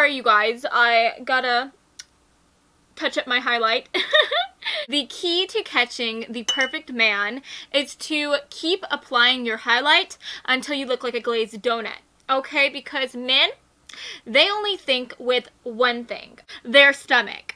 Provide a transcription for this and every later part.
sorry you guys, I gotta touch up my highlight. The key to catching the perfect man is to keep applying your highlight until you look like a glazed donut. Okay, because men, they only think with one thing, their stomach.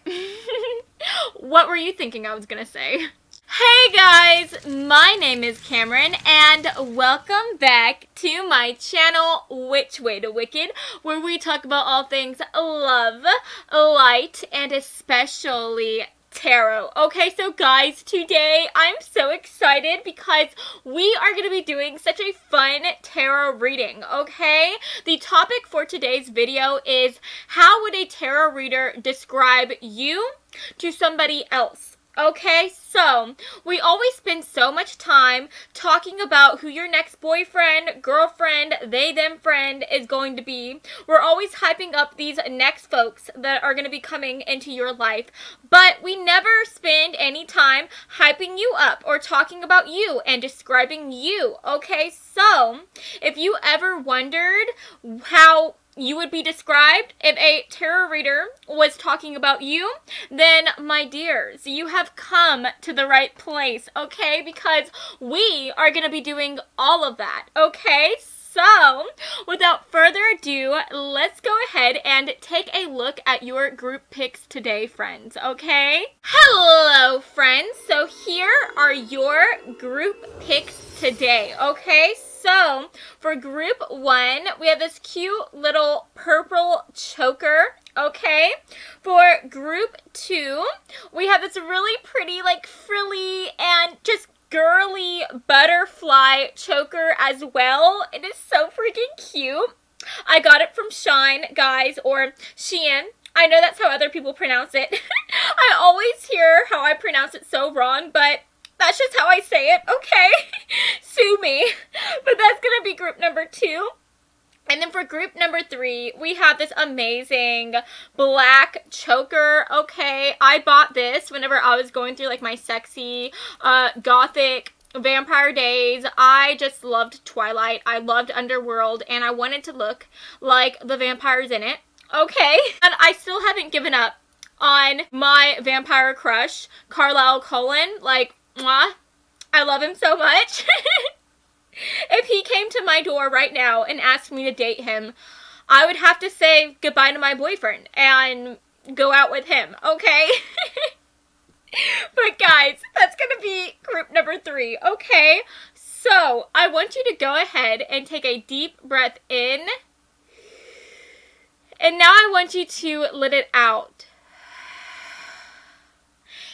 What were you thinking I was gonna say? Hey guys, my name is Cameron and welcome back to my channel, Which Way to Wicked, where we talk about all things love, light, and especially tarot. Okay, so guys, today I'm so excited because we are going to be doing such a fun tarot reading, okay? The topic for today's video is how would a tarot reader describe you to somebody else? Okay, so we always spend so much time talking about who your next boyfriend, girlfriend, they, them friend is going to be. We're always hyping up these next folks that are going to be coming into your life, but we never spend any time hyping you up or talking about you and describing you. Okay, so if you ever wondered how you would be described if a tarot reader was talking about you, then my dears, you have come to the right place, okay? Because we are going to be doing all of that, okay? So, without further ado, let's go ahead and take a look at your group picks today, friends, okay? Hello, friends. So here are your group picks today, okay? So, for group 1, we have this cute little purple choker, okay? For group 2, we have this really pretty, like, frilly and just girly butterfly choker as well. It is so freaking cute. I got it from Shine, guys, or Shein. I know that's how other people pronounce it. I always hear how I pronounce it so wrong, but that's just how I say it, okay? Sue me. But that's going to be group number 2. And then for group number 3, we have this amazing black choker, okay? I bought this whenever I was going through, like, my sexy, gothic vampire days. I just loved Twilight. I loved Underworld, and I wanted to look like the vampires in it, okay? And I still haven't given up on my vampire crush, Carlisle Cullen. Like, mwah, I love him so much. If he came to my door right now and asked me to date him, I would have to say goodbye to my boyfriend and go out with him, okay? But guys, that's going to be group number 3, okay? So, I want you to go ahead and take a deep breath in. And now I want you to let it out.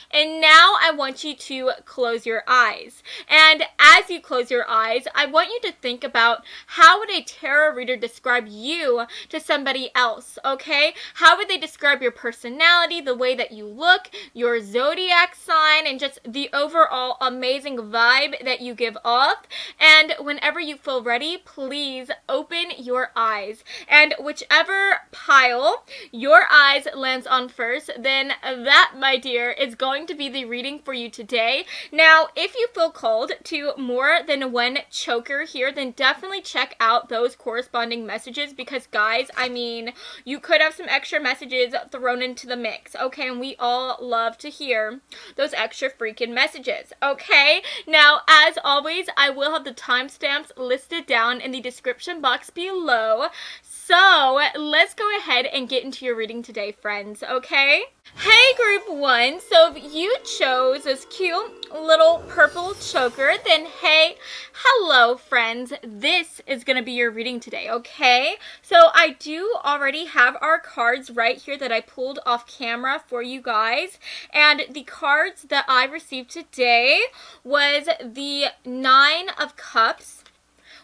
And now I want you to close your eyes. And as you close your eyes, I want you to think about how would a tarot reader describe you to somebody else, okay? How would they describe your personality, the way that you look, your zodiac sign, and just the overall amazing vibe that you give off? And whenever you feel ready, please open your eyes. And whichever pile your eyes lands on first, then that, my dear, is going to be the reading for you today. Now, if you feel called to more than one choker here, then definitely check out those corresponding messages because, guys, I mean, you could have some extra messages thrown into the mix, okay? And we all love to hear those extra freaking messages, okay? Now, as always, I will have the timestamps listed down in the description box below. So, let's go ahead and get into your reading today, friends, okay? Hey, group 1, so if you chose this cute little purple choker, then hey, hello, friends. This is going to be your reading today, okay? So, I do already have our cards right here that I pulled off camera for you guys, and the cards that I received today was the 9 of Cups.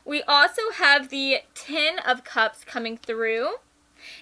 We also have the 10 of Cups coming through.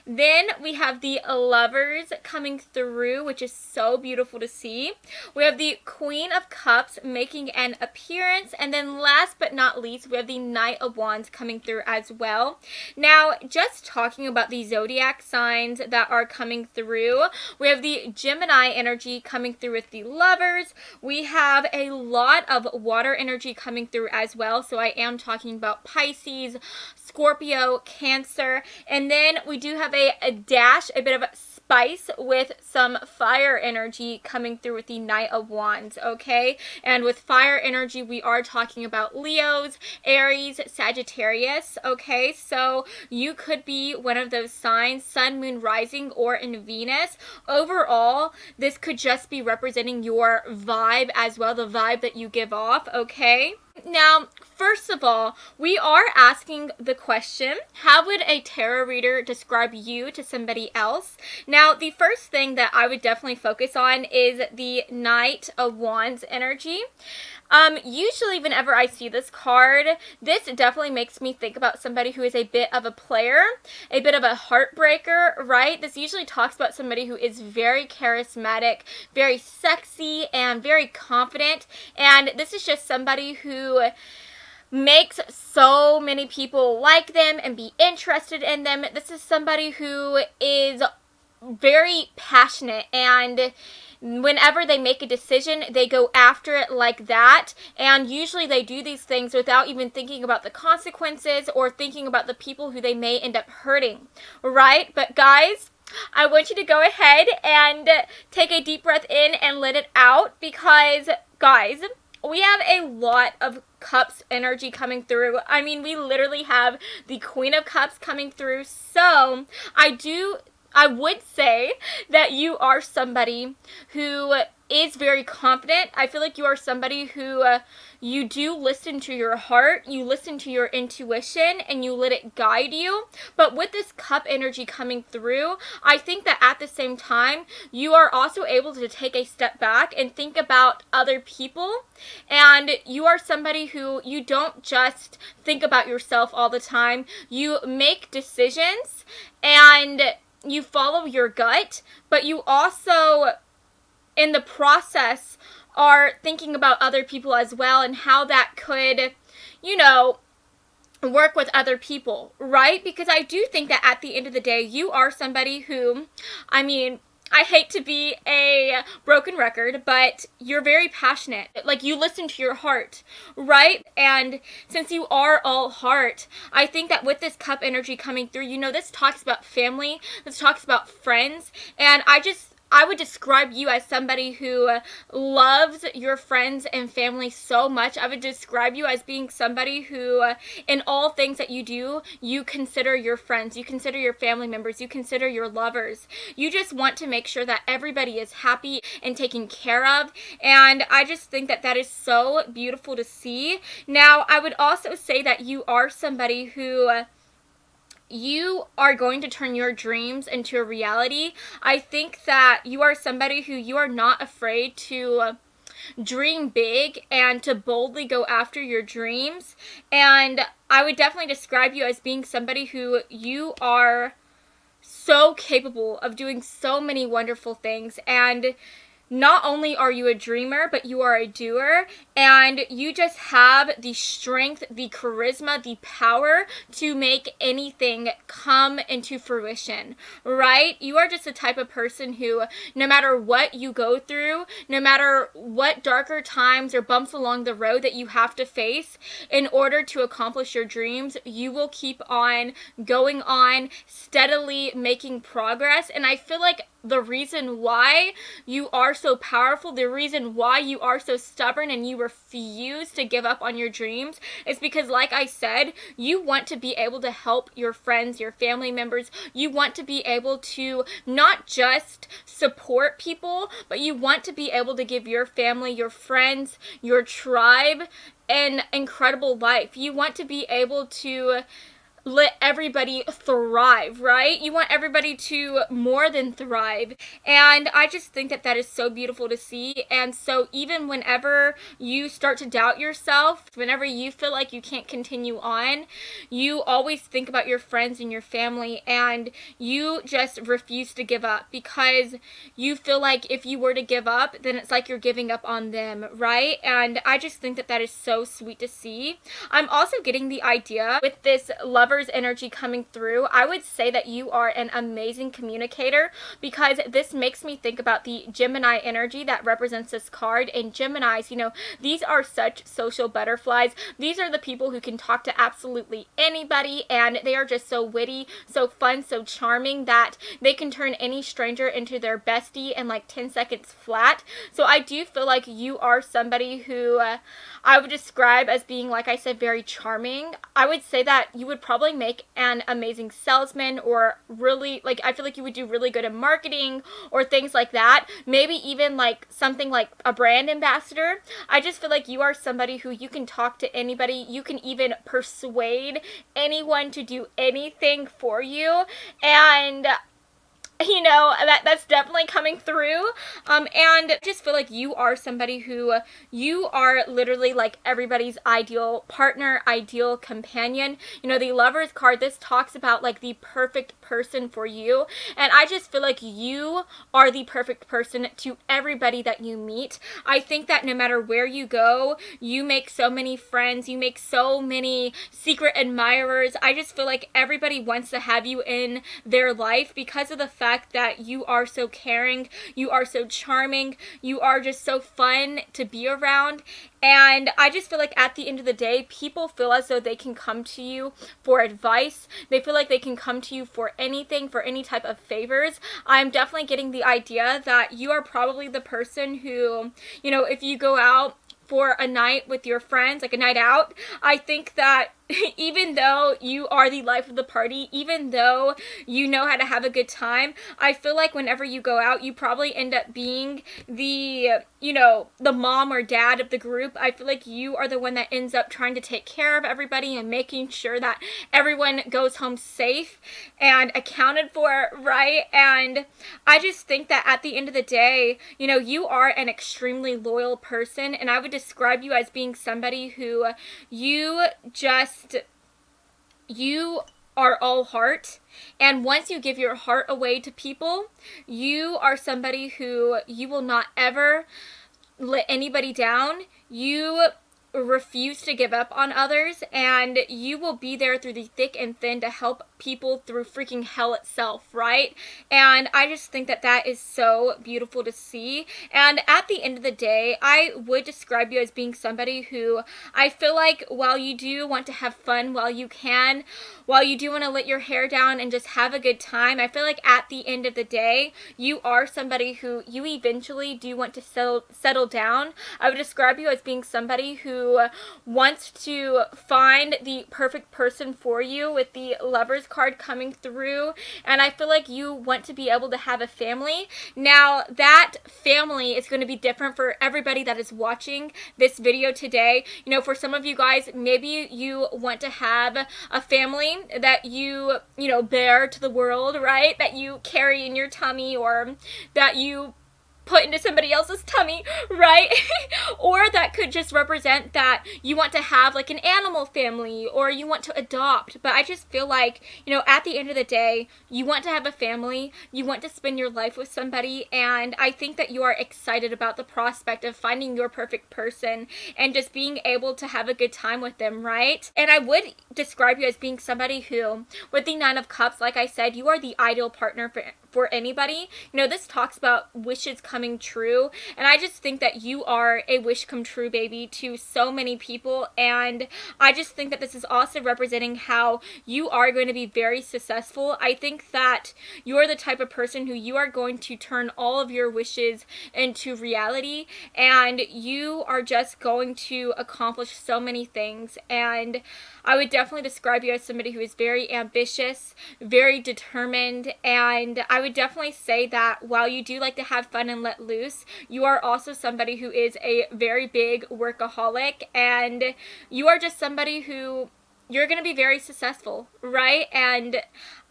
Then we have the Lovers coming through, which is so beautiful to see. We have the Queen of Cups making an appearance. And then last but not least, we have the Knight of Wands coming through as well. Now, just talking about the zodiac signs that are coming through, we have the Gemini energy coming through with the Lovers. We have a lot of water energy coming through as well. So I am talking about Pisces, Scorpio, Cancer, and then we do do have a dash, a bit of spice with some fire energy coming through with the Knight of Wands, okay? And with fire energy, we are talking about Leos, Aries, Sagittarius, okay? So you could be one of those signs, Sun, Moon, Rising, or in Venus. Overall, this could just be representing your vibe as well, the vibe that you give off, okay? Now, first of all, we are asking the question, how would a tarot reader describe you to somebody else? Now, the first thing that I would definitely focus on is the Knight of Wands energy. Usually whenever I see this card, this definitely makes me think about somebody who is a bit of a player, a bit of a heartbreaker, right? This usually talks about somebody who is very charismatic, very sexy, and very confident. And this is just somebody who makes so many people like them and be interested in them. This is somebody who is very passionate, and whenever they make a decision, they go after it like that. And usually they do these things without even thinking about the consequences or thinking about the people who they may end up hurting, right? But guys, I want you to go ahead and take a deep breath in and let it out, because guys, we have a lot of Cups energy coming through. I mean, we literally have the Queen of Cups coming through. So I would say that you are somebody who is very confident. I feel like you are somebody who you do listen to your heart, you listen to your intuition, and you let it guide you. But with this Cup energy coming through, I think that at the same time, you are also able to take a step back and think about other people. And you are somebody who, you don't just think about yourself all the time. You make decisions and you follow your gut, but you also, in the process, are thinking about other people as well and how that could, you know, work with other people, right? Because I do think that at the end of the day, you are somebody who, I mean, I hate to be a broken record, but you're very passionate. Like, you listen to your heart, right? And since you are all heart, I think that with this Cup energy coming through, you know, this talks about family, this talks about friends, and I would describe you as somebody who loves your friends and family so much. I would describe you as being somebody who, in all things that you do, you consider your friends, you consider your family members, you consider your lovers. You just want to make sure that everybody is happy and taken care of. And I just think that that is so beautiful to see. Now, I would also say that you are somebody who, you are going to turn your dreams into a reality. I think that you are somebody who, you are not afraid to dream big and to boldly go after your dreams. And I would definitely describe you as being somebody who, you are so capable of doing so many wonderful things. And not only are you a dreamer, but you are a doer, and you just have the strength, the charisma, the power to make anything come into fruition, right? You are just the type of person who, no matter what you go through, no matter what darker times or bumps along the road that you have to face in order to accomplish your dreams, you will keep on going on, steadily making progress. And I feel like the reason why you are so powerful, the reason why you are so stubborn and you refuse to give up on your dreams is because, like I said, you want to be able to help your friends, your family members. You want to be able to not just support people, but you want to be able to give your family, your friends, your tribe an incredible life. You want to be able to let everybody thrive, right? You want everybody to more than thrive. And I just think that that is so beautiful to see. And so even whenever you start to doubt yourself, whenever you feel like you can't continue on, you always think about your friends and your family, and you just refuse to give up, because you feel like if you were to give up, then it's like you're giving up on them, right? And I just think that that is so sweet to see. I'm also getting the idea with this love Lovers energy coming through, I would say that you are an amazing communicator, because this makes me think about the Gemini energy that represents this card. And Geminis, you know, these are such social butterflies. These are the people who can talk to absolutely anybody, and they are just so witty, so fun, so charming that they can turn any stranger into their bestie in like 10 seconds flat. So I do feel like you are somebody who I would describe as being, like I said, very charming. I would say that you would probably make an amazing salesman, or really, like, I feel like you would do really good in marketing or things like that. Maybe even like something like a brand ambassador. I just feel like you are somebody who you can talk to anybody. You can even persuade anyone to do anything for you. And you know, that's definitely coming through. And I just feel like you are somebody who, you are literally like everybody's ideal partner, ideal companion. You know, the Lovers card, this talks about like the perfect person for you. And I just feel like you are the perfect person to everybody that you meet. I think that no matter where you go, you make so many friends, you make so many secret admirers. I just feel like everybody wants to have you in their life because of the fact that you are so caring, you are so charming, you are just so fun to be around. And I just feel like at the end of the day, people feel as though they can come to you for advice. They feel like they can come to you for anything, for any type of favors. I'm definitely getting the idea that you are probably the person who, you know, if you go out for a night with your friends, like a night out, I think that even though you are the life of the party, even though you know how to have a good time, I feel like whenever you go out, you probably end up being the, you know, the mom or dad of the group. I feel like you are the one that ends up trying to take care of everybody and making sure that everyone goes home safe and accounted for, right? And I just think that at the end of the day, you know, you are an extremely loyal person, and I would describe you as being somebody who you are all heart. And once you give your heart away to people, you are somebody who, you will not ever let anybody down. You refuse to give up on others, and you will be there through the thick and thin to help people through freaking hell itself, right? And I just think that that is so beautiful to see. And at the end of the day, I would describe you as being somebody who, I feel like while you do want to have fun while you can, while you do want to let your hair down and just have a good time, I feel like at the end of the day, you are somebody who, you eventually do want to settle down. I would describe you as being somebody who wants to find the perfect person for you, with the Lovers card coming through. And I feel like you want to be able to have a family. Now, that family is going to be different for everybody that is watching this video today. You know, for some of you guys, maybe you want to have a family that you know, bear to the world, right? That you carry in your tummy, or that you put into somebody else's tummy, right? Or that could just represent that you want to have like an animal family, or you want to adopt. But I just feel like, you know, at the end of the day, you want to have a family, you want to spend your life with somebody, and I think that you are excited about the prospect of finding your perfect person and just being able to have a good time with them, right? And I would describe you as being somebody who, with the Nine of Cups, like I said, you are the ideal partner for anybody. You know, this talks about wishes coming true, and I just think that you are a wish come true baby to so many people. And I just think that this is also representing how you are going to be very successful. I think that you're the type of person who, you are going to turn all of your wishes into reality, and you are just going to accomplish so many things. And I would definitely describe you as somebody who is very ambitious, very determined, and I would definitely say that while you do like to have fun and let loose, you are also somebody who is a very big workaholic, and you are just somebody who, you're going to be very successful, right? And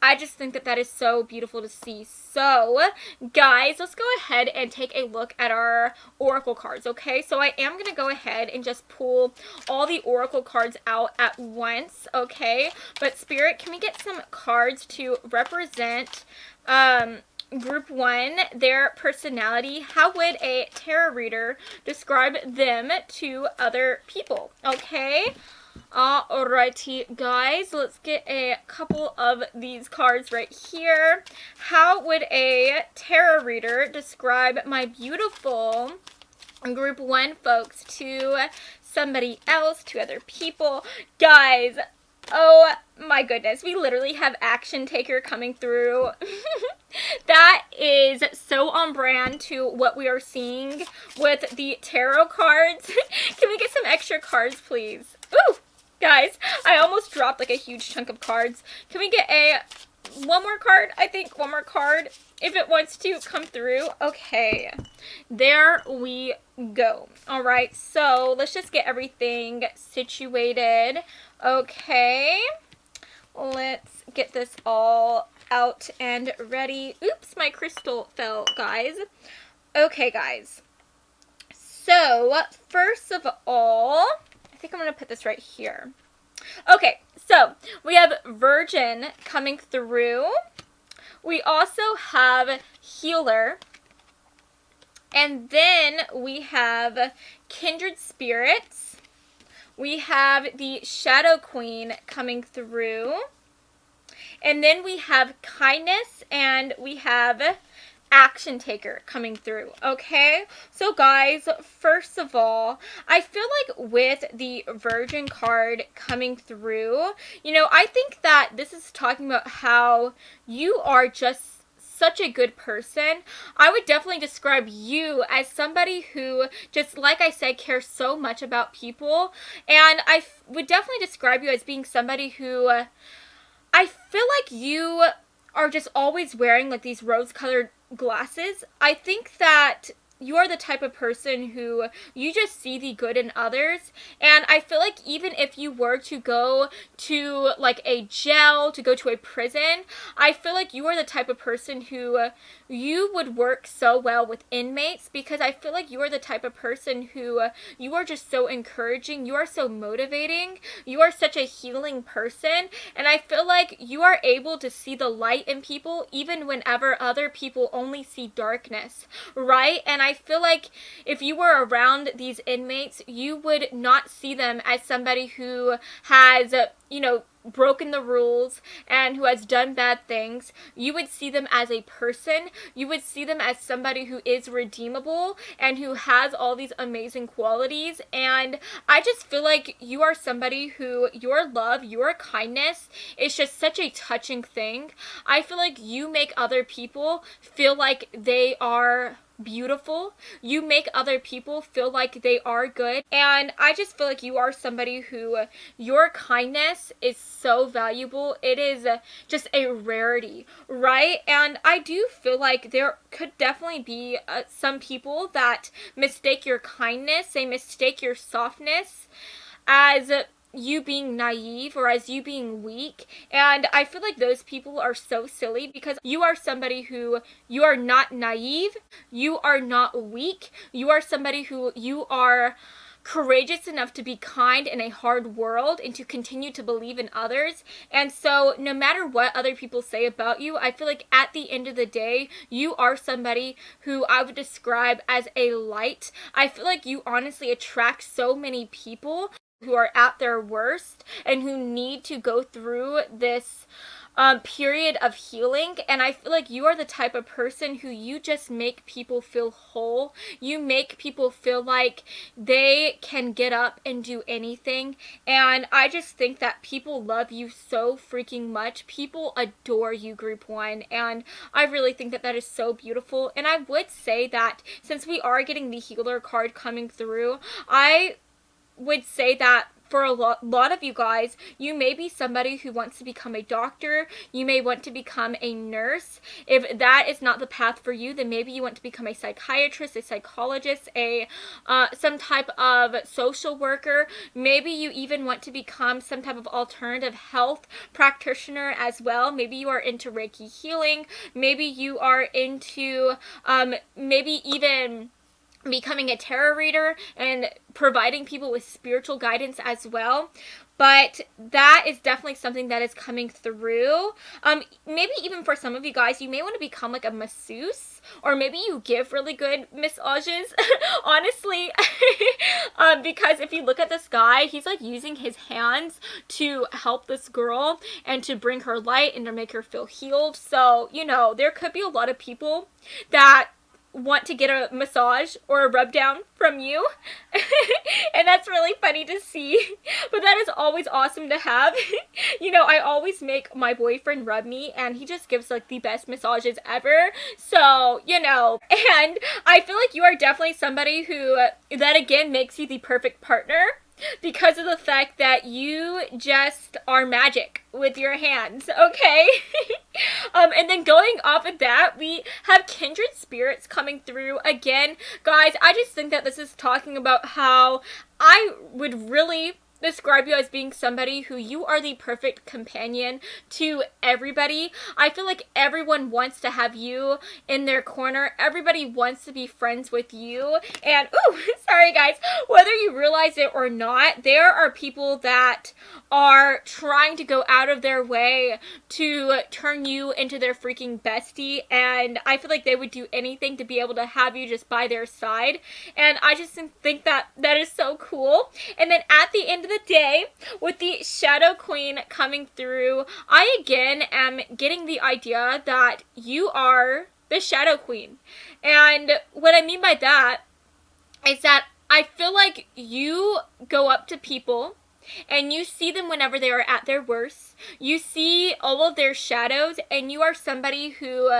I just think that that is so beautiful to see. So, guys, let's go ahead and take a look at our oracle cards, okay? So I am going to go ahead and just pull all the oracle cards out at once, okay? But Spirit, can we get some cards to represent Group 1, their personality? How would a tarot reader describe them to other people, okay? Alrighty, guys, let's get a couple of these cards right here. How would a tarot reader describe my beautiful group 1 folks to somebody else, to other people? Guys, oh my goodness, we literally have action taker coming through. That is so on brand to what we are seeing with the tarot cards. Can we get some extra cards, please? Ooh! Guys, I almost dropped like a huge chunk of cards. Can we get one more card? I think one more card if it wants to come through. Okay, there we go. All right, so let's just get everything situated. Okay, let's get this all out and ready. Oops, my crystal fell, guys. Okay, guys. So, first of all, I think I'm going to put this right here. Okay, so we have Virgin coming through. We also have Healer. And then we have Kindred Spirits. We have the Shadow Queen coming through. And then we have Kindness, and we have Action Taker coming through. Okay, so guys, first of all, I feel like with the Virgin card coming through, you know, I think that this is talking about how you are just such a good person. I would definitely describe you as somebody who, just like I said, cares so much about people. And I would definitely describe you as being somebody who, I feel like you are just always wearing like these rose-colored glasses. I think that you are the type of person who you just see the good in others, and I feel like even if you were to go to like a jail, to go to a prison, I feel like you are the type of person who you would work so well with inmates, because I feel like you are the type of person who you are just so encouraging, you are so motivating, you are such a healing person, and I feel like you are able to see the light in people even whenever other people only see darkness, right? And I feel like if you were around these inmates, you would not see them as somebody who has, you know, broken the rules and who has done bad things. You would see them as a person. You would see them as somebody who is redeemable and who has all these amazing qualities. And I just feel like you are somebody who, your love, your kindness is just such a touching thing. I feel like you make other people feel like they are beautiful. You make other people feel like they are good, and I just feel like you are somebody who, your kindness is so valuable. It is just a rarity, right? And I do feel like there could definitely be some people that mistake your kindness, they mistake your softness as you being naive or as you being weak, and I feel like those people are so silly, because you are somebody who, you are not naive, you are not weak, you are somebody who, you are courageous enough to be kind in a hard world and to continue to believe in others. And so no matter what other people say about you, I feel like at the end of the day, you are somebody who I would describe as a light. I feel like you honestly attract so many people who are at their worst and who need to go through this period of healing, and I feel like you are the type of person who, you just make people feel whole. You make people feel like they can get up and do anything, and I just think that people love you so freaking much. People adore you, Group 1, and I really think that that is so beautiful. And I would say that since we are getting the healer card coming through, I would say that for a lot of you guys, you may be somebody who wants to become a doctor. You may want to become a nurse. If that is not the path for you, then maybe you want to become a psychiatrist, a psychologist, some type of social worker. Maybe you even want to become some type of alternative health practitioner as well. Maybe you are into Reiki healing. Maybe you are into maybe even becoming a tarot reader and providing people with spiritual guidance as well. But that is definitely something that is coming through. Maybe even for some of you guys, you may want to become like a masseuse, or maybe you give really good massages, honestly. Because if you look at this guy, he's like using his hands to help this girl and to bring her light and to make her feel healed. So, you know, there could be a lot of people that want to get a massage or a rub down from you. And that's really funny to see, but that is always awesome to have. You know, I always make my boyfriend rub me, and he just gives like the best massages ever. So, you know, and I feel like you are definitely somebody who, that again makes you the perfect partner, because of the fact that you just are magic with your hands, okay? And then going off of that, we have kindred spirits coming through. Again, guys, I just think that this is talking about how I would really describe you as being somebody who you are the perfect companion to everybody. I feel like everyone wants to have you in their corner. Everybody wants to be friends with you. And, ooh, sorry guys, whether you realize it or not, there are people that are trying to go out of their way to turn you into their freaking bestie, and I feel like they would do anything to be able to have you just by their side, and I just think that that is so cool. And then at the end of the day, with the Shadow Queen coming through, I again am getting the idea that you are the Shadow Queen. And what I mean by that is that I feel like you go up to people and you see them whenever they are at their worst. You see all of their shadows, and you are somebody who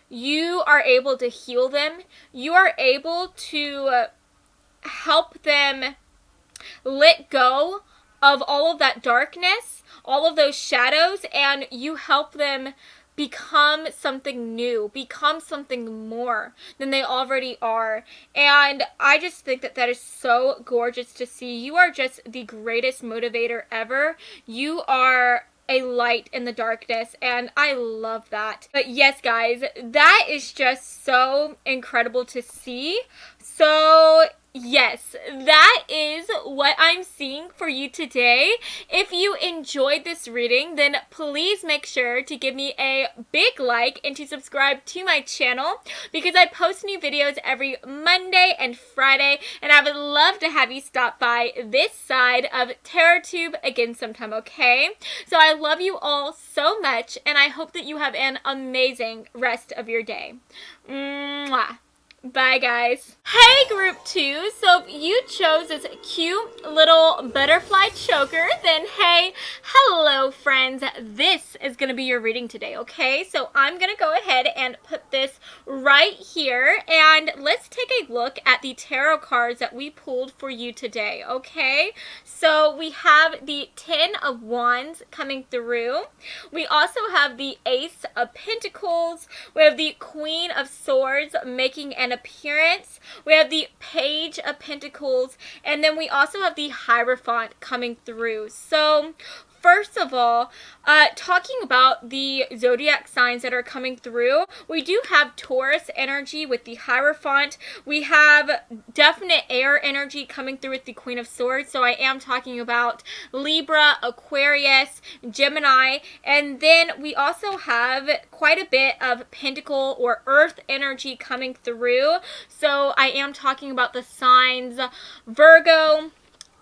you are able to heal them. You are able to help them let go of all of that darkness, all of those shadows, and you help them become something new, become something more than they already are. And I just think that that is so gorgeous to see. You are just the greatest motivator ever. You are a light in the darkness, and I love that. But yes, guys, that is just so incredible to see. So yes, that is what I'm seeing for you today. If you enjoyed this reading, then please make sure to give me a big like and to subscribe to my channel, because I post new videos every Monday and Friday, and I would love to have you stop by this side of TarotTube again sometime, okay? So I love you all so much, and I hope that you have an amazing rest of your day. Mwah. Bye, guys. Hey, group 2. So if you chose this cute little butterfly choker, then hey, hello, friends. This is going to be your reading today, okay? So I'm going to go ahead and put this right here, and let's take a look at the tarot cards that we pulled for you today, okay? So we have the 10 of Wands coming through. We also have the Ace of Pentacles. We have the Queen of Swords making an appearance. We have the Page of Pentacles, and then we also have the Hierophant coming through. So first of all, talking about the zodiac signs that are coming through, we do have Taurus energy with the Hierophant. We have definite air energy coming through with the Queen of Swords. So I am talking about Libra, Aquarius, Gemini, and then we also have quite a bit of Pentacle or Earth energy coming through. So I am talking about the signs Virgo,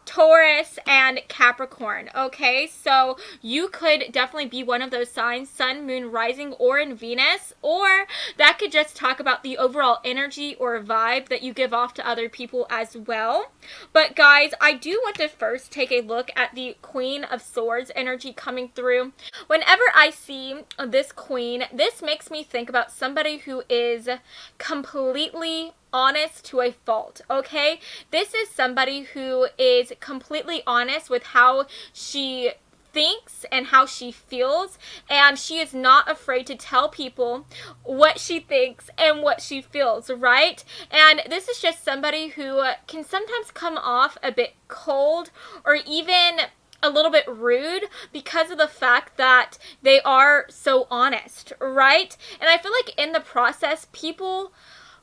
Taurus, and Capricorn, okay? So you could definitely be one of those signs, Sun, Moon, Rising, or in Venus, or that could just talk about the overall energy or vibe that you give off to other people as well. But guys, I do want to first take a look at the Queen of Swords energy coming through. Whenever I see this queen, this makes me think about somebody who is completely honest to a fault, okay? This is somebody who is completely honest with how she thinks and how she feels, and she is not afraid to tell people what she thinks and what she feels, right? And this is just somebody who can sometimes come off a bit cold or even a little bit rude because of the fact that they are so honest, right? And I feel like in the process, people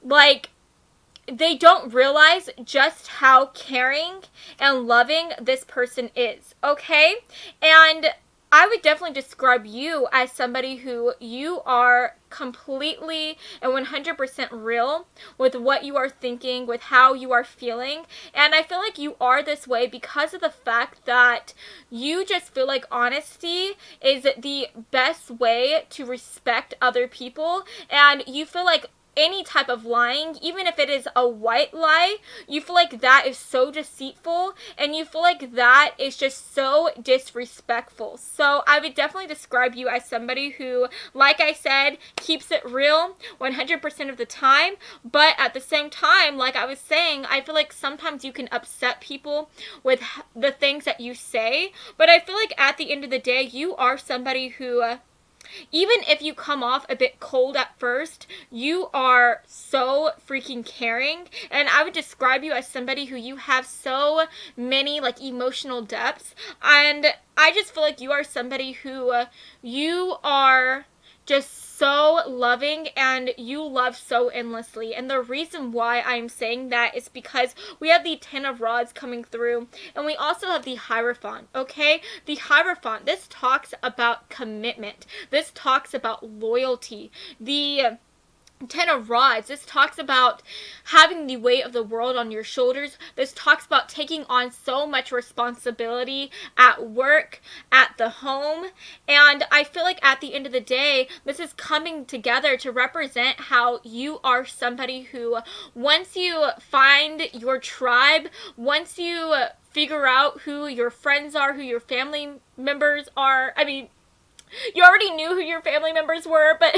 like they don't realize just how caring and loving this person is, okay? And I would definitely describe you as somebody who you are completely and 100% real with what you are thinking, with how you are feeling. And I feel like you are this way because of the fact that you just feel like honesty is the best way to respect other people. And you feel like any type of lying, even if it is a white lie, you feel like that is so deceitful, and you feel like that is just so disrespectful. So I would definitely describe you as somebody who, like I said, keeps it real 100% of the time, but at the same time, like I was saying, I feel like sometimes you can upset people with the things that you say, but I feel like at the end of the day, you are somebody who even if you come off a bit cold at first, you are so freaking caring. And I would describe you as somebody who you have so many like emotional depths. And I just feel like you are somebody who you are just so loving and you love so endlessly. And the reason why I'm saying that is because we have the 10 of Rods coming through, and we also have the Hierophant, okay? The Hierophant, this talks about commitment. This talks about loyalty. The 10 of Rods, this talks about having the weight of the world on your shoulders. This talks about taking on so much responsibility at work, at the home. And I feel like at the end of the day, this is coming together to represent how you are somebody who, once you find your tribe, once you figure out who your friends are, who your family members are, I mean, you already knew who your family members were, but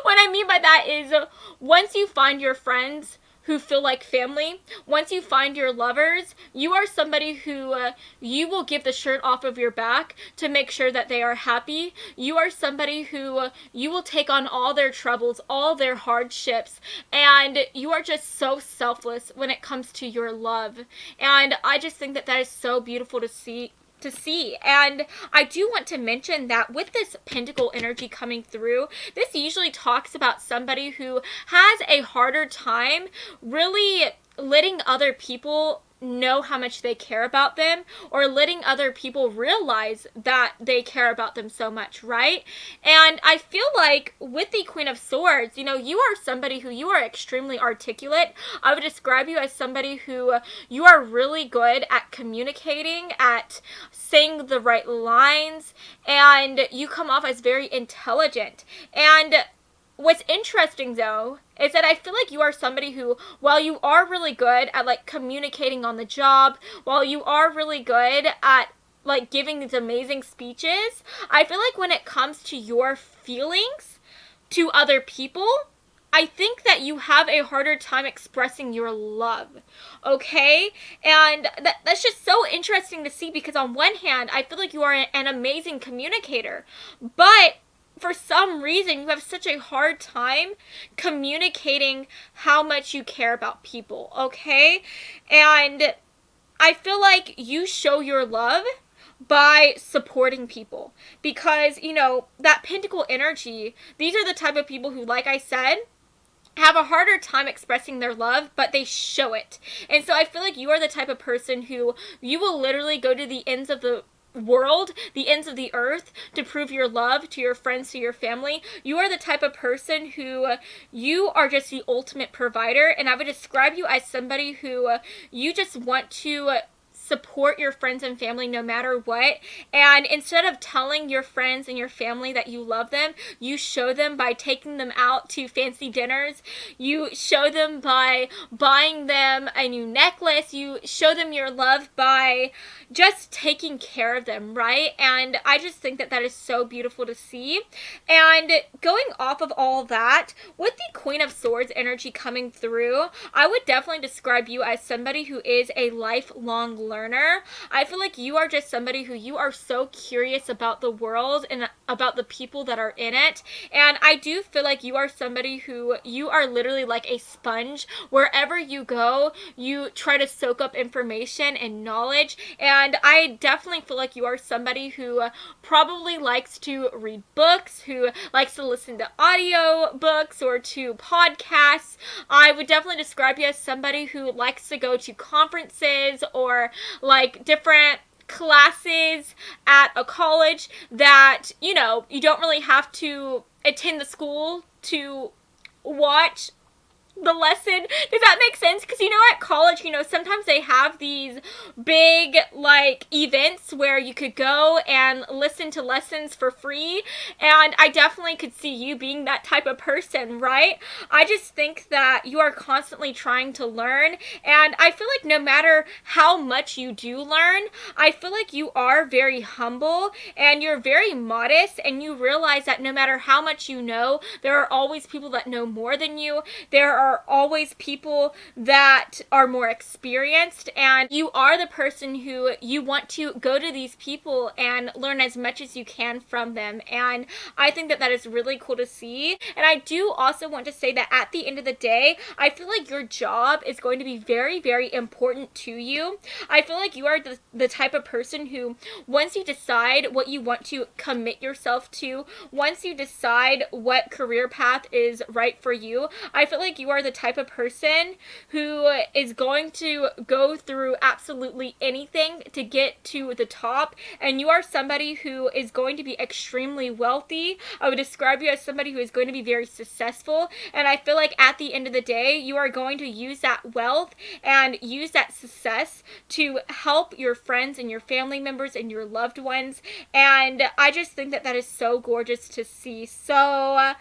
what I mean by that is once you find your friends who feel like family, once you find your lovers, you are somebody who you will give the shirt off of your back to make sure that they are happy. You are somebody who you will take on all their troubles, all their hardships, and you are just so selfless when it comes to your love. And I just think that that is so beautiful to see. And I do want to mention that with this pentacle energy coming through, this usually talks about somebody who has a harder time really letting other people know how much they care about them, or letting other people realize that they care about them so much, right? And I feel like with the Queen of Swords, you know, you are somebody who you are extremely articulate. I would describe you as somebody who you are really good at communicating, at saying the right lines, and you come off as very intelligent. And what's interesting though is that I feel like you are somebody who, while you are really good at like communicating on the job, while you are really good at like giving these amazing speeches, I feel like when it comes to your feelings to other people, I think that you have a harder time expressing your love, okay? And that's just so interesting to see, because on one hand, I feel like you are an amazing communicator, but for some reason, you have such a hard time communicating how much you care about people, okay? And I feel like you show your love by supporting people, because, you know, that pentacle energy, these are the type of people who, like I said, have a harder time expressing their love, but they show it. And so I feel like you are the type of person who you will literally go to the ends of the world, the ends of the earth, to prove your love to your friends, to your family. You are the type of person who you are just the ultimate provider, and I would describe you as somebody who you just want to support your friends and family no matter what. And instead of telling your friends and your family that you love them, you show them by taking them out to fancy dinners. You show them by buying them a new necklace. You show them your love by just taking care of them, right? And I just think that that is so beautiful to see. And going off of all that, with the Queen of Swords energy coming through, I would definitely describe you as somebody who is a lifelong learner. I feel like you are just somebody who you are so curious about the world and about the people that are in it. And I do feel like you are somebody who, you are literally like a sponge. Wherever you go, you try to soak up information and knowledge. And I definitely feel like you are somebody who probably likes to read books, who likes to listen to audio books or to podcasts. I would definitely describe you as somebody who likes to go to conferences or like different classes at a college that, you know, you don't really have to attend the school to watch the lesson. Does that make sense? Because, you know, at college, you know, sometimes they have these big, like, events where you could go and listen to lessons for free, and I definitely could see you being that type of person, right? I just think that you are constantly trying to learn, and I feel like no matter how much you do learn, I feel like you are very humble, and you're very modest, and you realize that no matter how much you know, there are always people that know more than you. There are always people that are more experienced, and you are the person who you want to go to these people and learn as much as you can from them, and I think that that is really cool to see. And I do also want to say that at the end of the day, I feel like your job is going to be very, very important to you. I feel like you are the type of person who, once you decide what you want to commit yourself to, once you decide what career path is right for you, I feel like you are the type of person who is going to go through absolutely anything to get to the top, and you are somebody who is going to be extremely wealthy. I would describe you as somebody who is going to be very successful, and I feel like at the end of the day, you are going to use that wealth and use that success to help your friends and your family members and your loved ones, and I just think that that is so gorgeous to see. So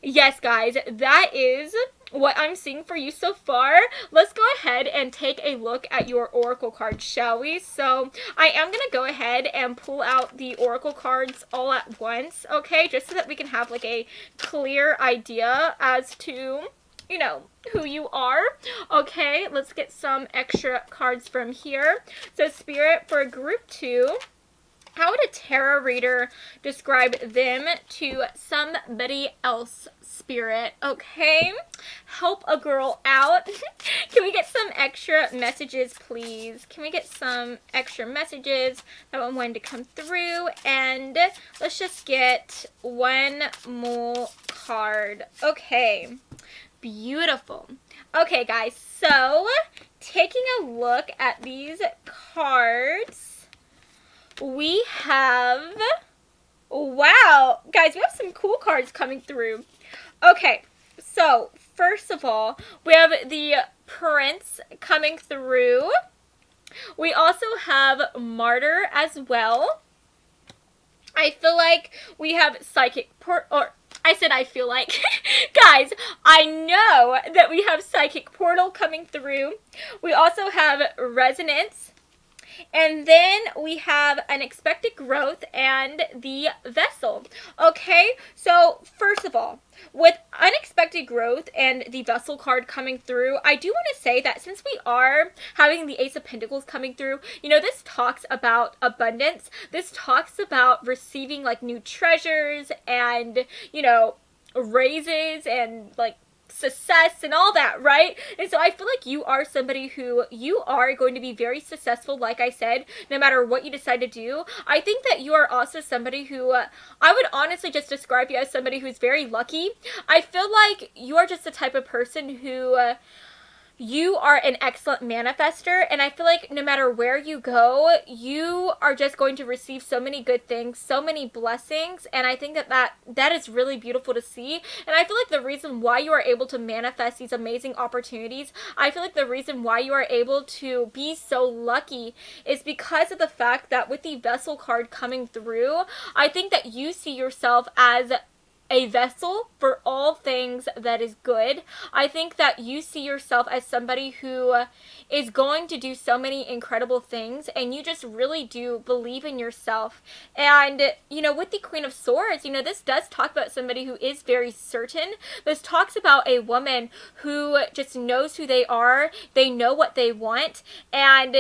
yes, guys, that is what I'm seeing for you so far. Let's go ahead and take a look at your oracle cards, shall we? So I am going to go ahead and pull out the oracle cards all at once, okay? Just so that we can have like a clear idea as to, you know, who you are. Okay, let's get some extra cards from here. So Spirit, for group 2, how would a tarot reader describe them to somebody else, Spirit? Okay, help a girl out. Can we get some extra messages, please? Can we get some extra messages? That one wanted to come through, and let's just get one more card. Okay, beautiful. Okay, guys, so taking a look at these cards, we have, wow, guys, we have some cool cards coming through. Okay, so first of all, we have the Prince coming through. We also have Martyr as well. I feel like we have Psychic I feel like. Guys, I know that we have Psychic Portal coming through. We also have Resonance. And then we have Unexpected Growth and the Vessel. Okay, so first of all, with Unexpected Growth and the Vessel card coming through, I do want to say that since we are having the Ace of Pentacles coming through, you know, this talks about abundance. This talks about receiving like new treasures and, you know, raises and like success and all that, right? And so I feel like you are somebody who, you are going to be very successful, like I said, no matter what you decide to do. I think that you are also somebody who, I would honestly just describe you as somebody who's very lucky. I feel like you are just the type of person who, you are an excellent manifester, and I feel like no matter where you go, you are just going to receive so many good things, so many blessings, and I think that is really beautiful to see. And I feel like the reason why you are able to manifest these amazing opportunities, I feel like the reason why you are able to be so lucky is because of the fact that with the Vessel card coming through, I think that you see yourself as a vessel for all things that is good. I think that you see yourself as somebody who is going to do so many incredible things, and you just really do believe in yourself. And, you know, with the Queen of Swords, you know, this does talk about somebody who is very certain. This talks about a woman who just knows who they are, they know what they want, and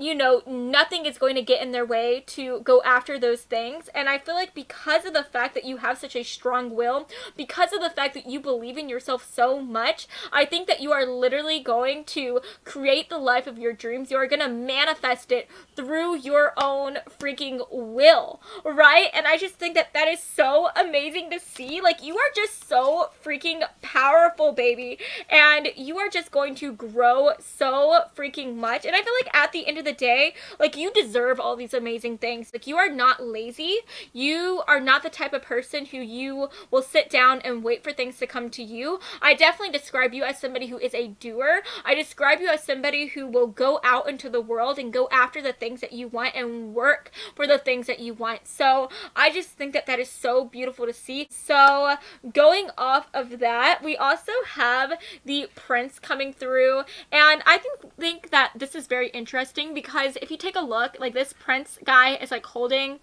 you know, nothing is going to get in their way to go after those things. And I feel like because of the fact that you have such a strong will, because of the fact that you believe in yourself so much, I think that you are literally going to create the life of your dreams. You are going to manifest it through your own freaking will, right? And I just think that that is so amazing to see. Like, you are just so freaking powerful, baby, and you are just going to grow so freaking much. And I feel like at the end of the day, like, you deserve all these amazing things. Like, you are not lazy. You are not the type of person who you will sit down and wait for things to come to you. I definitely describe you as somebody who is a doer. I describe you as somebody who will go out into the world and go after the things that you want and work for the things that you want. So I just think that that is so beautiful to see. So going off of that, we also have the prince coming through, and I think that this is very interesting because if you take a look, like, this prince guy is like holding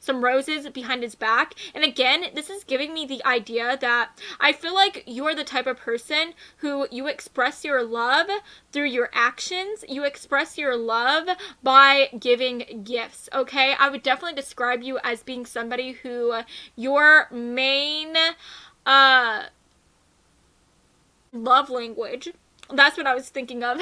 some roses behind his back. And again, this is giving me the idea that I feel like you're the type of person who you express your love through your actions. You express your love by giving gifts, okay? I would definitely describe you as being somebody who your main love language, that's what I was thinking of.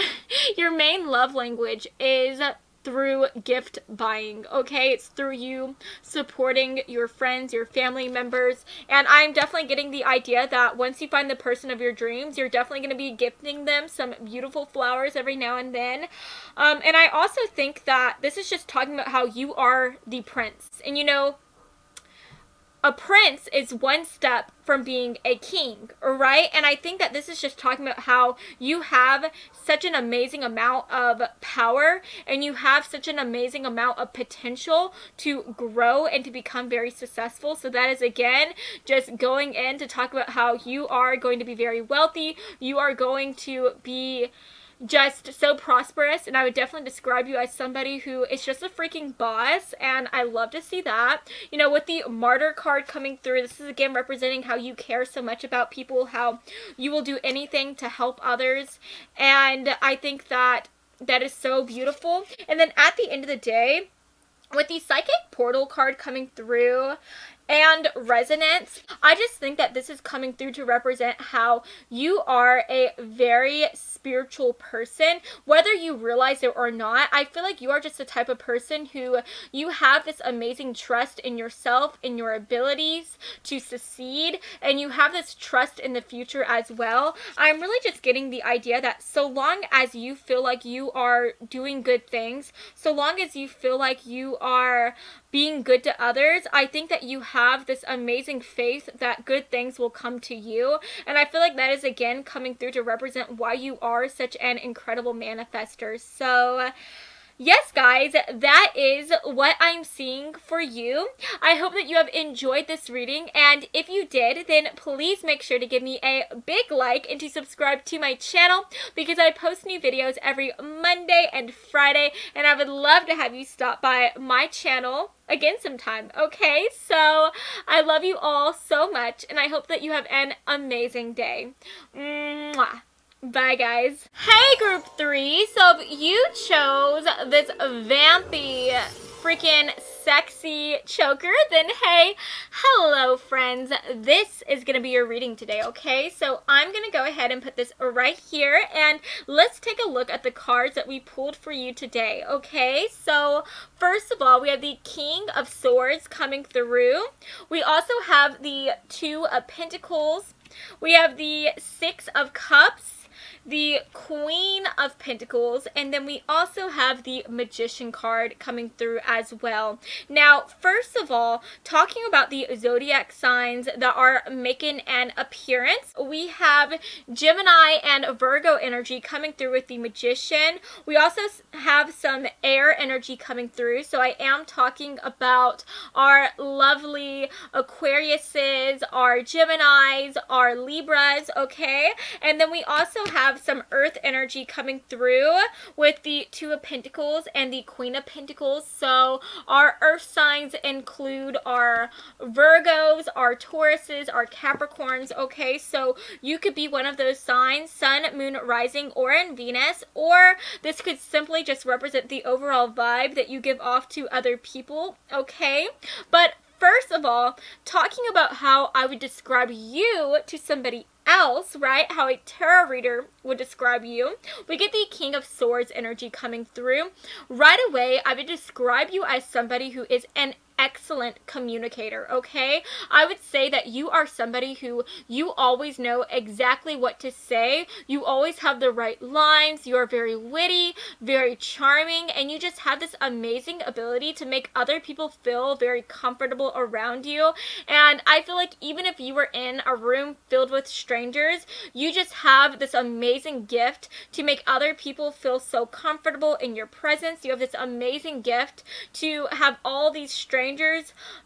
Your main love language is through gift buying, okay? It's through you supporting your friends, your family members, and I'm definitely getting the idea that once you find the person of your dreams, you're definitely going to be gifting them some beautiful flowers every now and then. And I also think that this is just talking about how you are the prince, and you know, a prince is one step from being a king, right? And I think that this is just talking about how you have such an amazing amount of power and you have such an amazing amount of potential to grow and to become very successful. So that is, again, just going in to talk about how you are going to be very wealthy. You are going to be just so prosperous, and I would definitely describe you as somebody who is just a freaking boss, and I love to see that. You know, with the martyr card coming through, this is again representing how you care so much about people, how you will do anything to help others, and I think that that is so beautiful. And then at the end of the day, with the psychic portal card coming through and resonance, I just think that this is coming through to represent how you are a very spiritual person, whether you realize it or not. I feel like you are just the type of person who you have this amazing trust in yourself, in your abilities to succeed, and you have this trust in the future as well. I'm really just getting the idea that so long as you feel like you are doing good things, so long as you feel like you are being good to others, I think that you have this amazing faith that good things will come to you. And I feel like that is again coming through to represent why you are such an incredible manifester. So yes, guys, that is what I'm seeing for you. I hope that you have enjoyed this reading, and if you did, then please make sure to give me a big like and to subscribe to my channel because I post new videos every Monday and Friday, and I would love to have you stop by my channel again sometime, okay? So I love you all so much, and I hope that you have an amazing day. Mwah. Bye, guys. Hey, group 3. So if you chose this vampy, freaking sexy choker, then hey, hello, friends. This is going to be your reading today, okay? So I'm going to go ahead and put this right here, and let's take a look at the cards that we pulled for you today, okay? So first of all, we have the King of Swords coming through. We also have the Two of Pentacles. We have the Six of Cups, the Queen of Pentacles, and then we also have the Magician card coming through as well. Now, first of all, talking about the zodiac signs that are making an appearance, we have Gemini and Virgo energy coming through with the Magician. We also have some air energy coming through, so I am talking about our lovely Aquariuses, our Geminis, our Libras, okay? And then we also have some earth energy coming coming through with the Two of Pentacles and the Queen of Pentacles. So our earth signs include our Virgos, our Tauruses, our Capricorns, okay? So you could be one of those signs, Sun, Moon, Rising, or in Venus, or this could simply just represent the overall vibe that you give off to other people, okay? But first of all, talking about how I would describe you to somebody else, right? How a tarot reader would describe you. We get the King of Swords energy coming through. Right away, I would describe you as somebody who is an excellent communicator, okay? I would say that you are somebody who you always know exactly what to say. You always have the right lines. You are very witty, very charming, and you just have this amazing ability to make other people feel very comfortable around you. And I feel like even if you were in a room filled with strangers, you just have this amazing gift to make other people feel so comfortable in your presence. You have this amazing gift to have all these strangers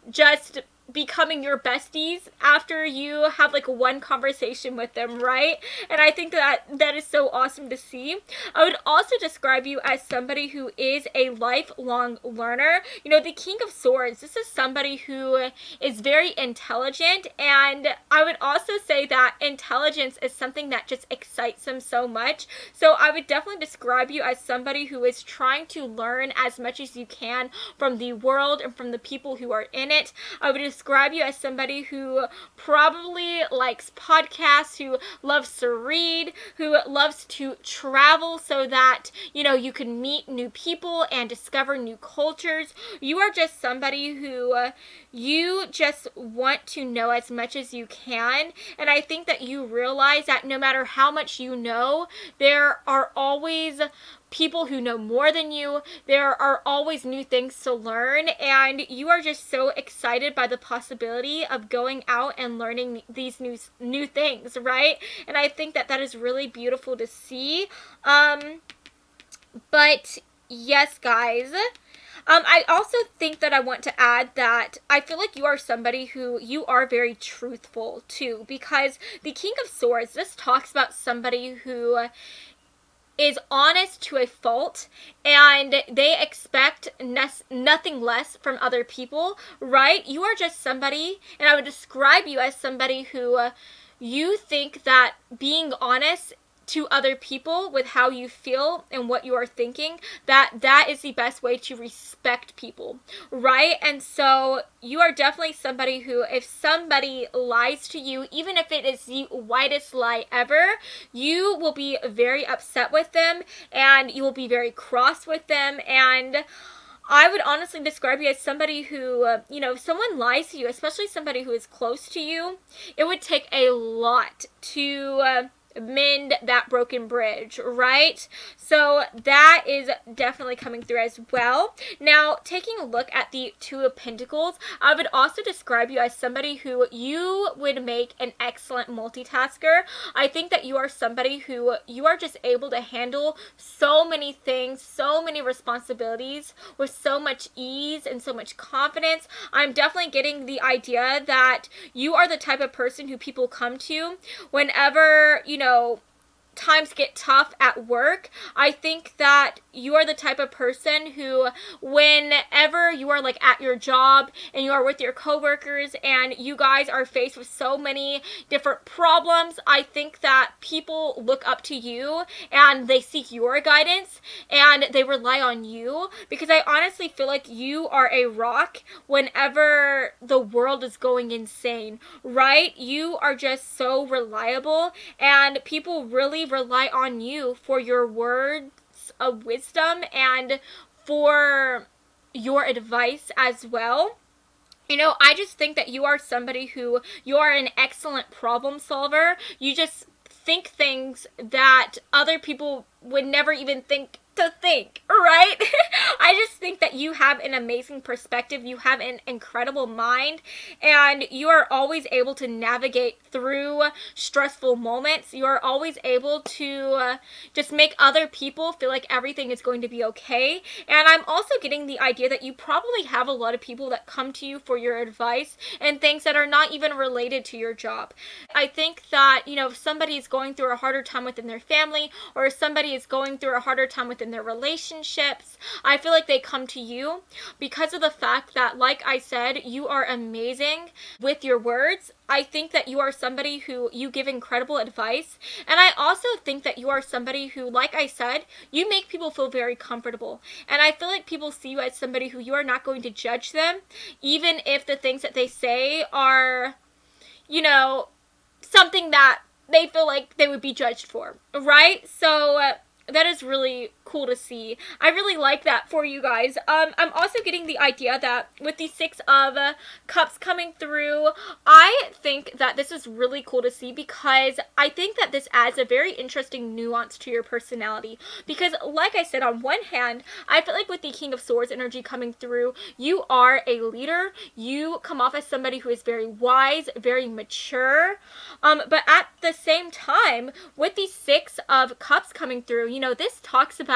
just becoming your besties after you have like one conversation with them, right? And I think that is so awesome to see. I would also describe you as somebody who is a lifelong learner. You know, the King of Swords, this is somebody who is very intelligent, and I would also say that intelligence is something that just excites them so much. So I would definitely describe you as somebody who is trying to learn as much as you can from the world and from the people who are in it. I would describe you as somebody who probably likes podcasts, who loves to read, who loves to travel so that, you know, you can meet new people and discover new cultures. You are just somebody who you just want to know as much as you can. And I think that you realize that no matter how much you know, there are always people who know more than you. There are always new things to learn, and you are just so excited by the possibility of going out and learning these new things, right? And I think that is really beautiful to see. But yes, guys, I also think that I want to add that I feel like you are somebody who you are very truthful too, because the King of Swords, this talks about somebody who is honest to a fault, and they expect nothing less from other people, right? You are just somebody, and I would describe you as somebody who you think that being honest to other people with how you feel and what you are thinking, that is the best way to respect people, right? And so you are definitely somebody who, if somebody lies to you, even if it is the whitest lie ever, you will be very upset with them, and you will be very cross with them. And I would honestly describe you as somebody who, you know, if someone lies to you, especially somebody who is close to you, it would take a lot to mend that broken bridge, right? So that is definitely coming through as well. Now, taking a look at the Two of Pentacles, I would also describe you as somebody who you would make an excellent multitasker. I think that you are somebody who you are just able to handle so many things, so many responsibilities with so much ease and so much confidence. I'm definitely getting the idea that you are the type of person who people come to whenever, you know, times get tough at work. I think that you are the type of person who, whenever you are like at your job and you are with your coworkers and you guys are faced with so many different problems, I think that people look up to you and they seek your guidance and they rely on you, because I honestly feel like you are a rock whenever the world is going insane, right? You are just so reliable, and people really rely on you for your words of wisdom and for your advice as well. You know, I just think that you are somebody who, you are an excellent problem solver. You just think things that other people would never even think to think, right? I just think that you have an amazing perspective. You have an incredible mind, and you are always able to navigate through stressful moments. You are always able to just make other people feel like everything is going to be okay. And I'm also getting the idea that you probably have a lot of people that come to you for your advice and things that are not even related to your job. I think that, you know, if somebody is going through a harder time within their family, or if somebody is going through a harder time within their relationships, I feel like they come to you because of the fact that, like I said, you are amazing with your words. I think that you are somebody who you give incredible advice, and I also think that you are somebody who, like I said, you make people feel very comfortable, and I feel like people see you as somebody who you are not going to judge them, even if the things that they say are, you know, something that they feel like they would be judged for, right? So that is really cool to see. I really like that for you guys. I'm also getting the idea that with the Six of Cups coming through, I think that this is really cool to see, because I think that this adds a very interesting nuance to your personality. Because like I said, on one hand, I feel like with the King of Swords energy coming through, you are a leader. You come off as somebody who is very wise, very mature. But at the same time, with the Six of Cups coming through, you know, this talks about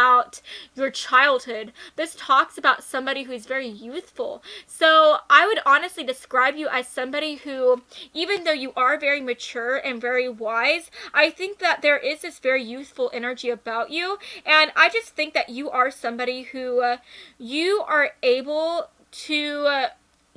your childhood. This talks about somebody who is very youthful. So I would honestly describe you as somebody who, even though you are very mature and very wise, I think that there is this very youthful energy about you. And I just think that you are somebody who you are able to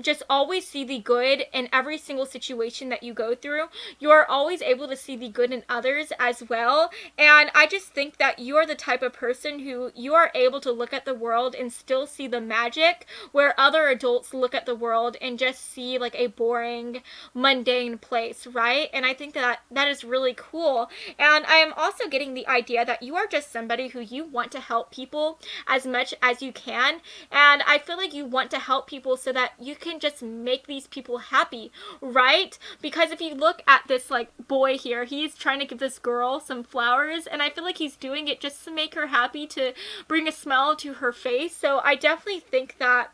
just always see the good in every single situation that you go through. You are always able to see the good in others as well. And I just think that you are the type of person who you are able to look at the world and still see the magic, where other adults look at the world and just see like a boring, mundane place, right? And I think that that is really cool. And I am also getting the idea that you are just somebody who you want to help people as much as you can. And I feel like you want to help people so that you can just make these people happy, right? Because if you look at this like boy here, he's trying to give this girl some flowers, and I feel like he's doing it just to make her happy, to bring a smile to her face. So I definitely think that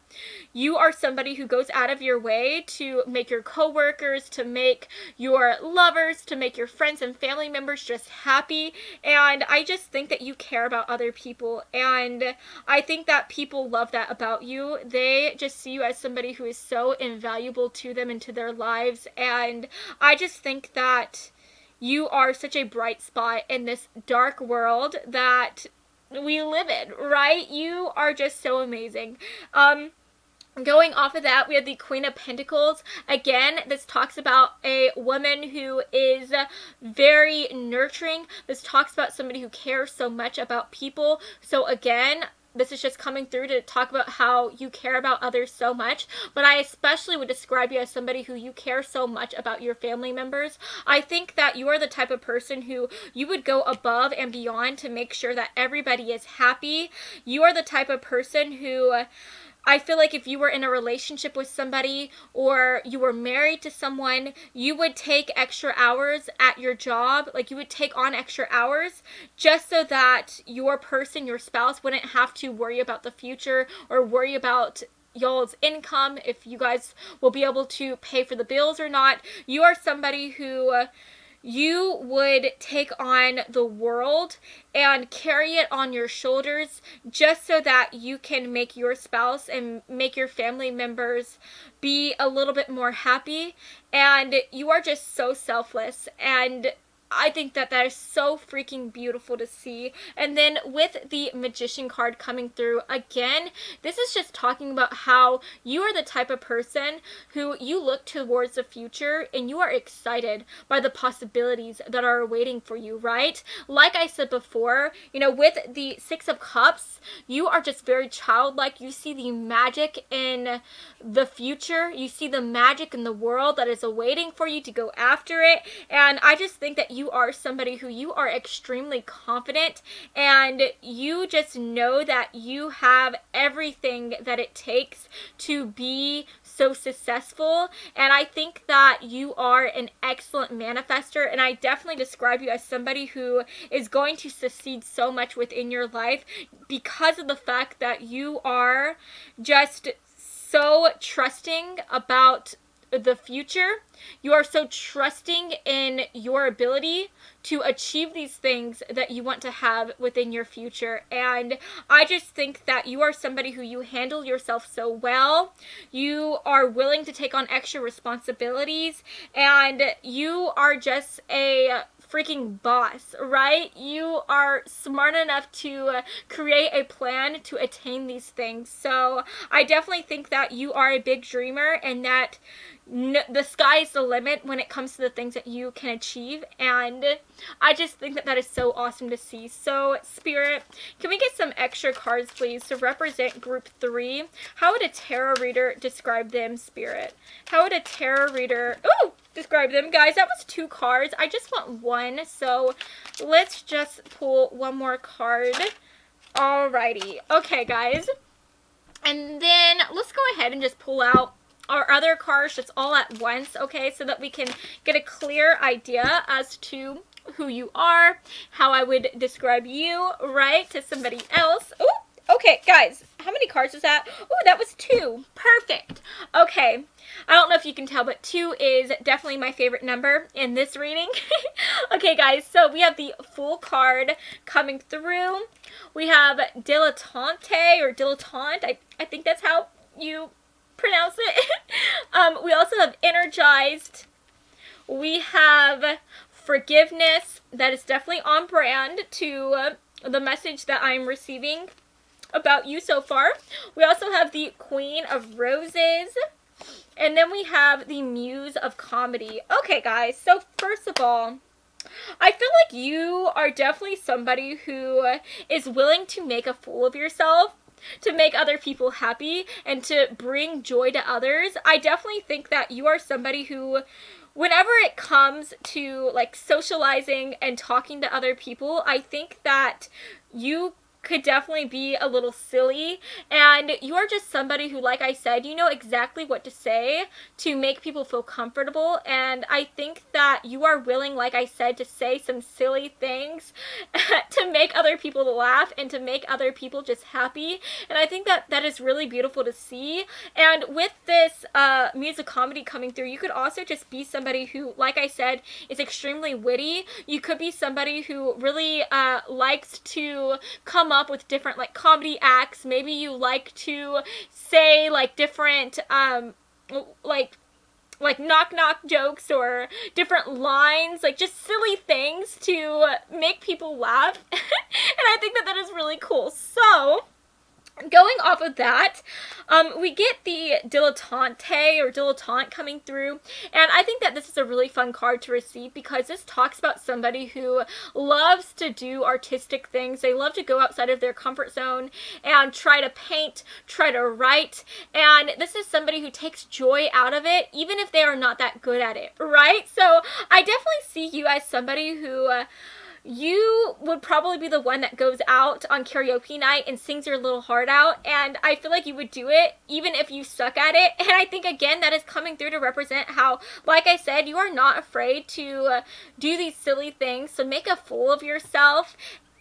you are somebody who goes out of your way to make your coworkers, to make your lovers, to make your friends and family members just happy. And I just think that you care about other people, and I think that people love that about you. They just see you as somebody who is so invaluable to them and to their lives. And I just think that you are such a bright spot in this dark world that we live in, right? You are just so amazing. Going off of that, we have the Queen of Pentacles. Again, this talks about a woman who is very nurturing. This talks about somebody who cares so much about people. So again, this is just coming through to talk about how you care about others so much. But I especially would describe you as somebody who you care so much about your family members. I think that you are the type of person who you would go above and beyond to make sure that everybody is happy. You are the type of person who, I feel like if you were in a relationship with somebody, or you were married to someone, you would take extra hours at your job. Like, you would take on extra hours just so that your person, your spouse, wouldn't have to worry about the future or worry about y'all's income, if you guys will be able to pay for the bills or not. You are somebody who you would take on the world and carry it on your shoulders just so that you can make your spouse and make your family members be a little bit more happy. And you are just so selfless, and I think that that is so freaking beautiful to see. And then with the Magician card coming through, again, this is just talking about how you are the type of person who you look towards the future and you are excited by the possibilities that are waiting for you, right? Like I said before, you know, with the Six of Cups, you are just very childlike. You see the magic in the future. You see the magic in the world that is awaiting for you to go after it. And I just think that you are somebody who you are extremely confident, and you just know that you have everything that it takes to be so successful. And I think that you are an excellent manifester, and I definitely describe you as somebody who is going to succeed so much within your life because of the fact that you are just so trusting about the future. You are so trusting in your ability to achieve these things that you want to have within your future. And I just think that you are somebody who you handle yourself so well. You are willing to take on extra responsibilities, and you are just a freaking boss, right? You are smart enough to create a plan to attain these things. So I definitely think that you are a big dreamer, and that the sky is the limit when it comes to the things that you can achieve. And I just think that that is so awesome to see. So Spirit, can we get some extra cards, please, to represent group 3? How would a tarot reader describe them, Spirit? How would a tarot reader describe them? Guys, that was 2 cards. I just want 1, so let's just pull one more card. Alrighty. Okay, guys. And then let's go ahead and just pull out our other cards just all at once, okay, so that we can get a clear idea as to who you are, how I would describe you, right, to somebody else. Oh, okay, guys, how many cards was that? Oh, that was 2. Perfect. Okay, I don't know if you can tell, but 2 is definitely my favorite number in this reading. Okay, guys, so we have the Fool card coming through. We have dilettante or dilettante. I think that's how you pronounce it. We also have energized. We have forgiveness. That is definitely on brand to the message that I'm receiving about you so far. We also have the Queen of Roses. And then we have the Muse of Comedy. Okay, guys, so first of all, I feel like you are definitely somebody who is willing to make a fool of yourself, to make other people happy, and to bring joy to others. I definitely think that you are somebody who, whenever it comes to like socializing and talking to other people, I think that you could definitely be a little silly, and you are just somebody who, like I said, you know exactly what to say to make people feel comfortable. And I think that you are willing, like I said, to say some silly things to make other people laugh and to make other people just happy. And I think that that is really beautiful to see. And with this Muse of Comedy coming through, you could also just be somebody who, like I said, is extremely witty. You could be somebody who really likes to come up with different like comedy acts. Maybe you like to say like different like knock knock jokes or different lines, like just silly things to make people laugh. And I think that that is really cool. So going off of that, we get the dilettante or dilettante coming through, and I think that this is a really fun card to receive because this talks about somebody who loves to do artistic things. They love to go outside of their comfort zone and try to paint, try to write, and this is somebody who takes joy out of it, even if they are not that good at it, right? So I definitely see you as somebody who you would probably be the one that goes out on karaoke night and sings your little heart out, and I feel like you would do it even if you suck at it. And I think, again, that is coming through to represent how, like I said, you are not afraid to do these silly things, so make a fool of yourself,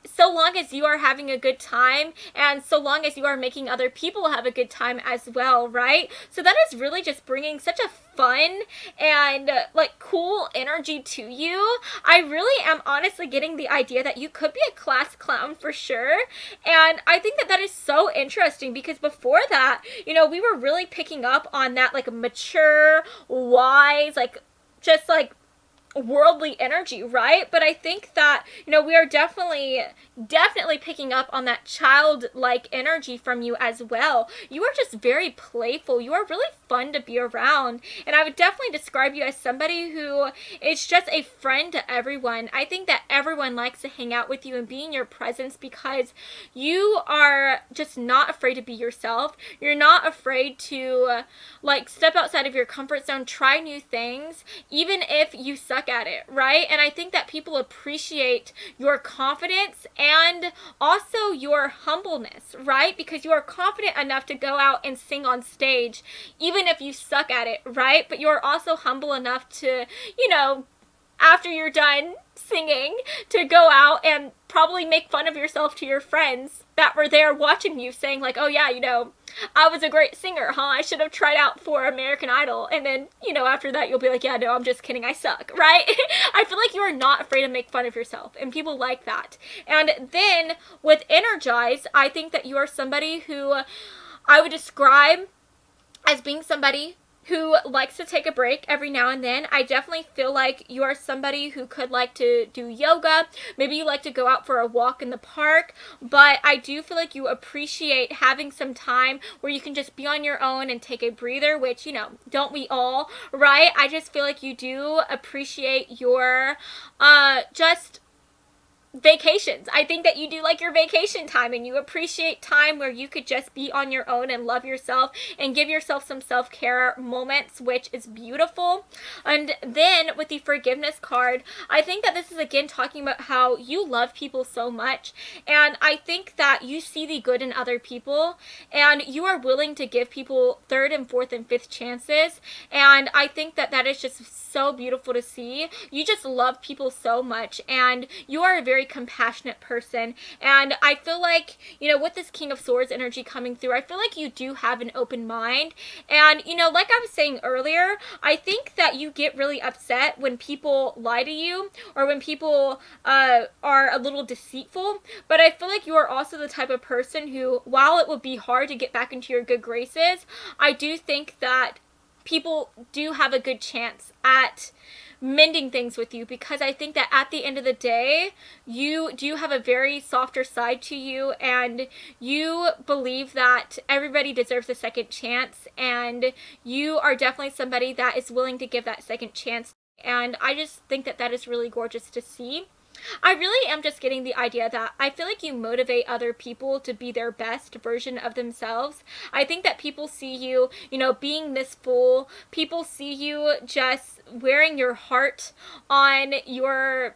so long as you are having a good time and so long as you are making other people have a good time as well, right? So that is really just bringing such a fun and like cool energy to you. I really am honestly getting the idea that you could be a class clown for sure. And I think that that is so interesting because before that, you know, we were really picking up on that like mature, wise, like just like worldly energy, right? But I think that, you know, we are definitely picking up on that childlike energy from you as well. You are just very playful. You are really fun to be around, and I would definitely describe you as somebody who is just a friend to everyone. I think that everyone likes to hang out with you and be in your presence because you are just not afraid to be yourself. You're not afraid to like step outside of your comfort zone, try new things, even if you suck suck at it, right? And I think that people appreciate your confidence and also your humbleness, right? Because you are confident enough to go out and sing on stage, even if you suck at it, right? But you're also humble enough to, you know, after you're done singing, to go out and probably make fun of yourself to your friends that were there watching you, saying like, oh yeah, you know, I was a great singer, huh? I should have tried out for American Idol. And then, you know, after that, you'll be like, yeah, no, I'm just kidding, I suck, right? I feel like you are not afraid to make fun of yourself, and people like that. And then with Energize, I think that you are somebody who I would describe as being somebody who likes to take a break every now and then. I definitely feel like you are somebody who could like to do yoga. Maybe you like to go out for a walk in the park, but I do feel like you appreciate having some time where you can just be on your own and take a breather, which, you know, don't we all, right? I just feel like you do appreciate your just vacations. I think that you do like your vacation time, and you appreciate time where you could just be on your own and love yourself and give yourself some self-care moments, which is beautiful. And then with the forgiveness card, I think that this is again talking about how you love people so much, and I think that you see the good in other people, and you are willing to give people third and fourth and fifth chances. And I think that that is just so beautiful to see. You just love people so much, and you are a very compassionate person. And I feel like, you know, with this King of Swords energy coming through, I feel like you do have an open mind. And, you know, like I was saying earlier, I think that you get really upset when people lie to you, or when people are a little deceitful. But I feel like you are also the type of person who, while it would be hard to get back into your good graces, I do think that people do have a good chance at mending things with you, because I think that at the end of the day, you do have a very softer side to you, and you believe that everybody deserves a second chance, and you are definitely somebody that is willing to give that second chance. And I just think that that is really gorgeous to see. I really am just getting the idea that I feel like you motivate other people to be their best version of themselves. I think that people see you, you know, being this full. People see you just wearing your heart on your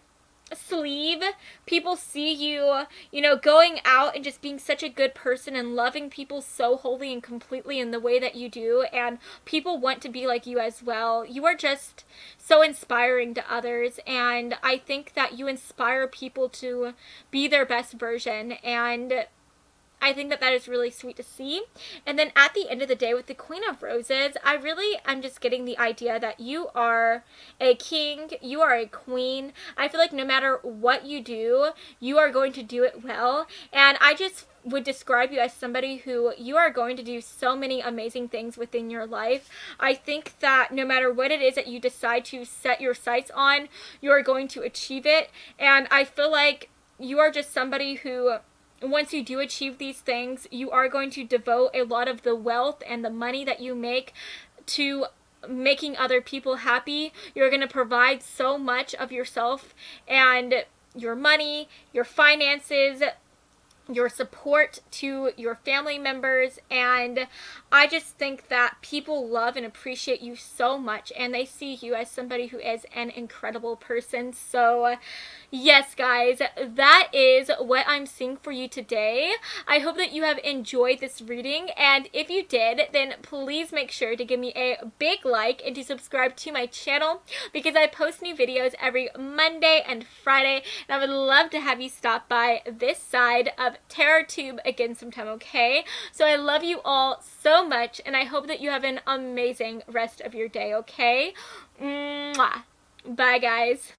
sleeve. People see you, you know, going out and just being such a good person and loving people so wholly and completely in the way that you do, and people want to be like you as well. You are just so inspiring to others, and I think that you inspire people to be their best version, and I think that that is really sweet to see. And then at the end of the day, with the Queen of Roses, I really am just getting the idea that you are a king, you are a queen. I feel like no matter what you do, you are going to do it well. And I just would describe you as somebody who you are going to do so many amazing things within your life. I think that no matter what it is that you decide to set your sights on, you are going to achieve it. And I feel like you are just somebody who, once you do achieve these things, you are going to devote a lot of the wealth and the money that you make to making other people happy. You're going to provide so much of yourself and your money, your finances, your support to your family members, and I just think that people love and appreciate you so much, and they see you as somebody who is an incredible person. So yes, guys, that is what I'm seeing for you today. I hope that you have enjoyed this reading, and if you did, then please make sure to give me a big like and to subscribe to my channel, because I post new videos every Monday and Friday, and I would love to have you stop by this side of TerrorTube again sometime, okay? So I love you all so much, and I hope that you have an amazing rest of your day, okay? Mwah. Bye, guys.